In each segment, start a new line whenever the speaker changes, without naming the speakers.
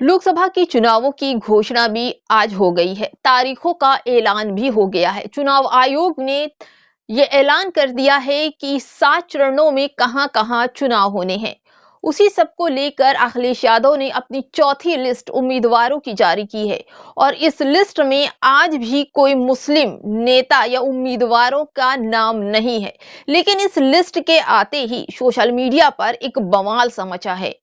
लोकसभा के चुनावों की घोषणा भी आज हो गई है। तारीखों का ऐलान भी हो गया है। चुनाव आयोग ने ये ऐलान कर दिया है कि 7 चरणों में कहां-कहां चुनाव होने हैं। उसी सब को लेकर अखिलेश यादव ने अपनी चौथी लिस्ट उम्मीदवारों की जारी की है और इस लिस्ट में आज भी कोई मुस्लिम नेता या उम्मीदवारों का नाम नहीं है। लेकिन इस लिस्ट के आते ही सोशल मीडिया पर एक बवाल सा मचा है।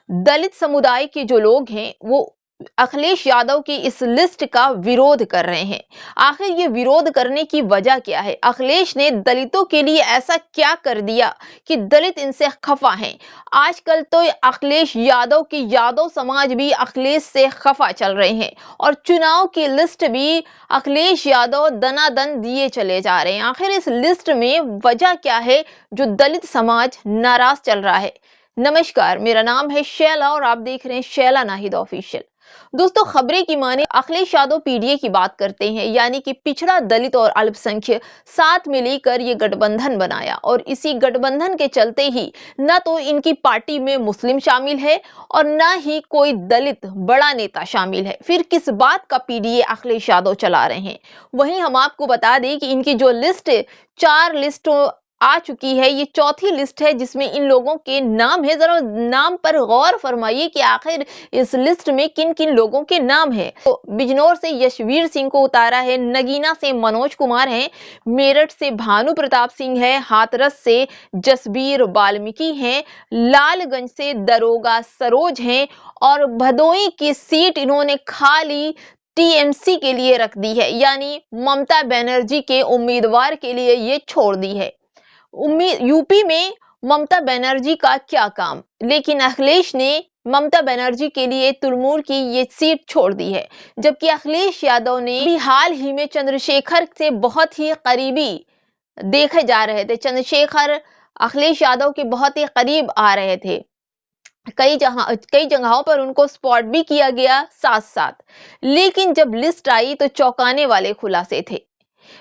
दलित समुदाय के जो लोग हैं वो अखिलेश यादव की इस लिस्ट का विरोध कर रहे हैं। आखिर ये विरोध करने की वजह क्या है? अखिलेश ने दलितों के लिए ऐसा क्या कर दिया कि दलित इनसे खफा हैं? आजकल तो अखिलेश यादव की यादव समाज भी अखिलेश से खफा चल रहे हैं और चुनाव की लिस्ट भी अखिलेश यादव दनादन दिए चले जा रहे हैं। आखिर इस लिस्ट में वजह क्या है जो दलित समाज नाराज चल रहा है? नमस्कार, मेरा नाम है शैला और आप देख रहे हैं शैला नाहिद ऑफिशियल। दोस्तों, खबरें की माने अखिलेश यादव पीडीए की बात करते हैं, यानी कि पिछड़ा, दलित और अल्पसंख्यक साथ में लेकर ये गठबंधन बनाया और इसी गठबंधन के चलते ही न तो इनकी पार्टी में मुस्लिम शामिल है और न ही कोई दलित बड़ा नेता शामिल है। फिर किस बात का पीडीए अखिलेश यादव चला रहे हैं? वहीं हम आपको बता दें कि इनकी जो लिस्ट 4 लिस्टों आ चुकी है, ये चौथी लिस्ट है जिसमें इन लोगों के नाम है। जरा नाम पर गौर फरमाइए कि आखिर इस लिस्ट में किन किन लोगों के नाम है। तो बिजनौर से यशवीर सिंह को उतारा है, नगीना से मनोज कुमार हैं, मेरठ से भानु प्रताप सिंह है, हाथरस से जसबीर वाल्मीकि हैं, लालगंज से दरोगा सरोज हैं और भदोई की सीट इन्होंने खाली टीएमसी के लिए रख दी है, यानी ममता बनर्जी के उम्मीदवार के लिए ये छोड़ दी है। यूपी में ममता बनर्जी का क्या काम, लेकिन अखिलेश ने ममता बनर्जी के लिए तुरमूल की ये सीट छोड़ दी है। जबकि अखिलेश यादव ने भी हाल ही में चंद्रशेखर से बहुत ही करीबी देखे जा रहे थे। चंद्रशेखर अखिलेश यादव के बहुत ही करीब आ रहे थे। कई जगहों पर उनको स्पॉट भी किया गया साथ साथ। लेकिन जब लिस्ट आई तो चौंकाने वाले खुलासे थे,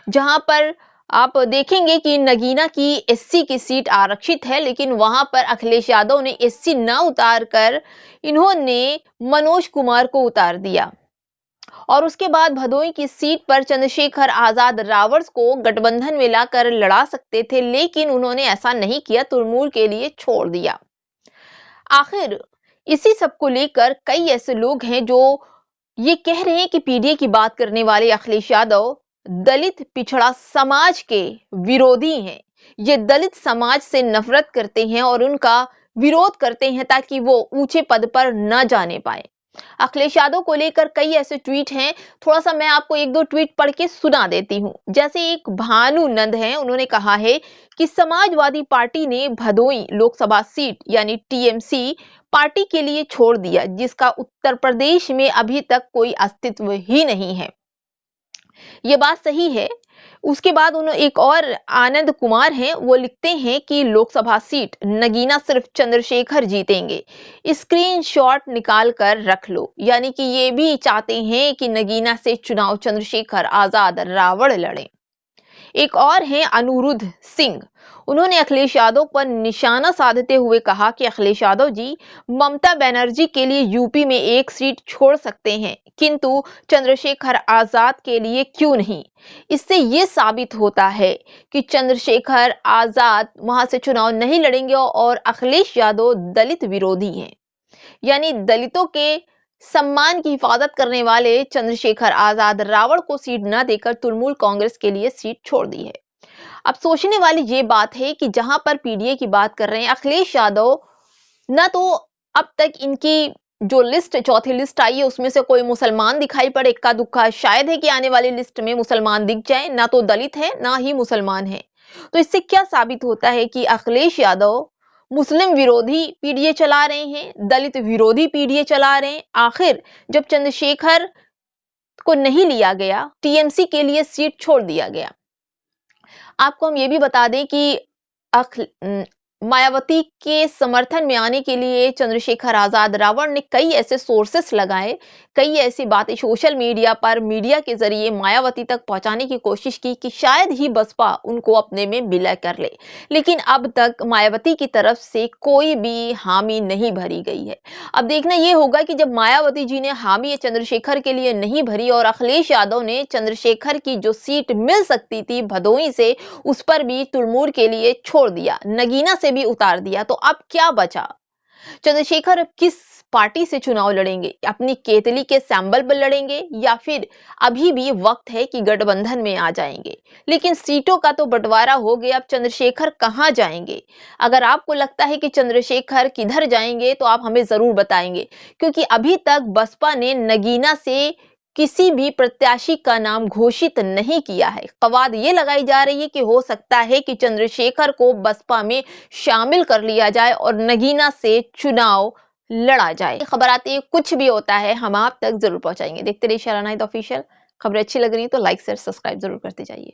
जहां पर आप देखेंगे कि नगीना की एससी की सीट आरक्षित है, लेकिन वहां पर अखिलेश यादव ने एससी न उतार कर इन्होंने मनोज कुमार को उतार दिया और उसके बाद भदोई की सीट पर चंद्रशेखर आजाद रावर्स को गठबंधन में लाकर लड़ा सकते थे, लेकिन उन्होंने ऐसा नहीं किया, तुरमूल के लिए छोड़ दिया। आखिर इसी सब को लेकर कई ऐसे लोग हैं जो ये कह रहे हैं कि पीडीए की बात करने वाले अखिलेश यादव दलित पिछड़ा समाज के विरोधी हैं। ये दलित समाज से नफरत करते हैं और उनका विरोध करते हैं ताकि वो ऊंचे पद पर न जाने पाए। अखिलेश यादव को लेकर कई ऐसे ट्वीट हैं। थोड़ा सा मैं आपको एक दो ट्वीट पढ़ के सुना देती हूँ। जैसे एक भानु नंद है, उन्होंने कहा है कि समाजवादी पार्टी ने भदोई लोकसभा सीट यानी टीएमसी पार्टी के लिए छोड़ दिया, जिसका उत्तर प्रदेश में अभी तक कोई अस्तित्व ही नहीं है। ये बात सही है। उसके बाद उन्होंने एक और आनंद कुमार हैं, वो लिखते हैं कि लोकसभा सीट नगीना सिर्फ चंद्रशेखर जीतेंगे, स्क्रीनशॉट निकाल कर रख लो। यानी कि ये भी चाहते हैं कि नगीना से चुनाव चंद्रशेखर आजाद रावण लड़े। एक और हैं अनुरुद्ध सिंह, उन्होंने अखिलेश यादव पर निशाना साधते हुए कहा कि अखिलेश यादव जी ममता बनर्जी के लिए यूपी में एक सीट छोड़ सकते हैं, किंतु चंद्रशेखर आजाद के लिए क्यों नहीं? इससे ये साबित होता है कि चंद्रशेखर आजाद वहां से चुनाव नहीं लड़ेंगे और अखिलेश यादव दलित विरोधी हैं। यानी दलितों के सम्मान की हिफाजत करने वाले चंद्रशेखर आजाद रावण को सीट न देकर तुलमूल कांग्रेस के लिए सीट छोड़ दी है। अब सोचने वाली ये बात है कि जहां पर पीडीए की बात कर रहे हैं अखिलेश यादव, न तो अब तक इनकी जो लिस्ट चौथी लिस्ट आई है उसमें से कोई मुसलमान दिखाई पड़े, इक्का दुक्का शायद है कि आने वाली लिस्ट में मुसलमान दिख जाए, ना तो दलित है ना ही मुसलमान है। तो इससे क्या साबित होता है कि अखिलेश यादव मुस्लिम विरोधी पीडीए चला रहे हैं, दलित विरोधी पीडीए चला रहे हैं। आखिर जब चंद्रशेखर को नहीं लिया गया, टीएमसी के लिए सीट छोड़ दिया गया। आपको हम ये भी बता दें कि मायावती के समर्थन में आने के लिए चंद्रशेखर आजाद रावण ने कई ऐसे सोर्सेस लगाए, कई ऐसी बातें सोशल मीडिया पर मीडिया के जरिए मायावती तक पहुंचाने की कोशिश की कि शायद ही बसपा उनको अपने में विलय कर ले। लेकिन अब तक मायावती की तरफ से कोई भी हामी नहीं भरी गई है। अब देखना यह होगा कि जब मायावती जी ने हामी चंद्रशेखर के लिए नहीं भरी और अखिलेश यादव ने चंद्रशेखर की जो सीट मिल सकती थी भदोही से, उस पर भी तुड़मूड़ के लिए छोड़ दिया, नगीना से भी उतार दिया, तो अब क्या बचा? चंद्रशेखर अब किस पार्टी से चुनाव लड़ेंगे? अपनी केतली के सैंबल पर लड़ेंगे या फिर अभी भी वक्त है कि गठबंधन में आ जाएंगे? लेकिन सीटों का तो बंटवारा हो गया, अब चंद्रशेखर कहां जाएंगे? अगर आपको लगता है कि चंद्रशेखर किधर जाएंगे तो आप हमें जरूर बताएंगे, क्योंकि अभी तक बसपा ने नगीना से किसी भी प्रत्याशी का नाम घोषित नहीं किया है। कवाद ये लगाई जा रही है कि हो सकता है कि चंद्रशेखर को बसपा में शामिल कर लिया जाए और नगीना से चुनाव लड़ा जाए। खबर आती है, कुछ भी होता है हम आप तक जरूर पहुंचाएंगे। देखते रहिए शहर ऑफिशियल। खबरें अच्छी लग रही है तो लाइक शेयर सब्सक्राइब जरूर करते जाइए।